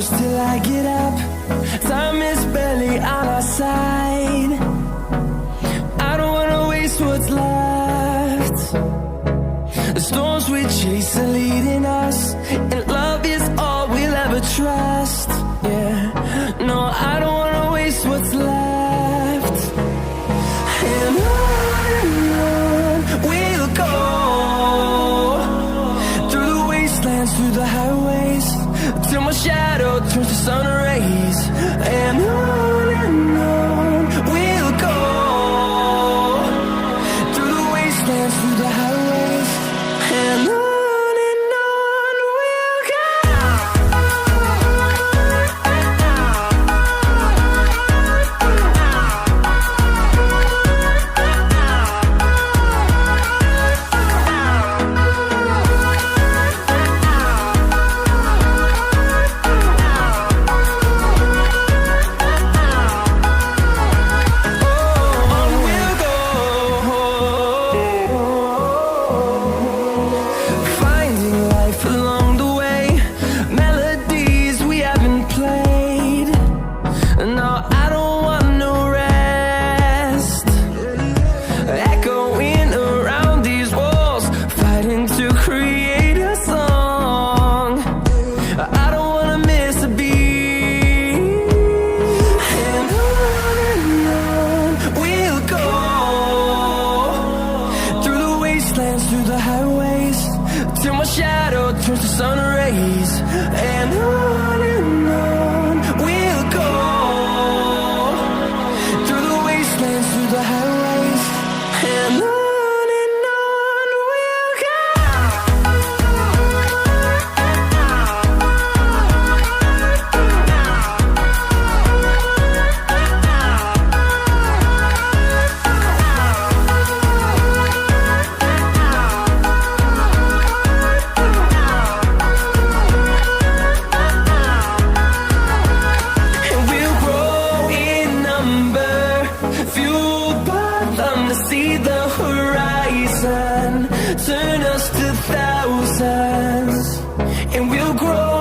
close till I get up. Time is barely on our side. I don't wanna waste what's left. The storms we chase are leading us, and love is all we'll ever trust. Yeah, no, I don't wanna waste what's left. And on we'll go, through the wastelands, through the highways, till my shadow turns to sun rays. And on we'll go, through the wastelands, through the highways, and on we'll go. Through the highways, till my shadow turns to sun rays. And on we'll go, through the wastelands, through the highways, and on we'll go. See the horizon turn us to thousands, and we'll grow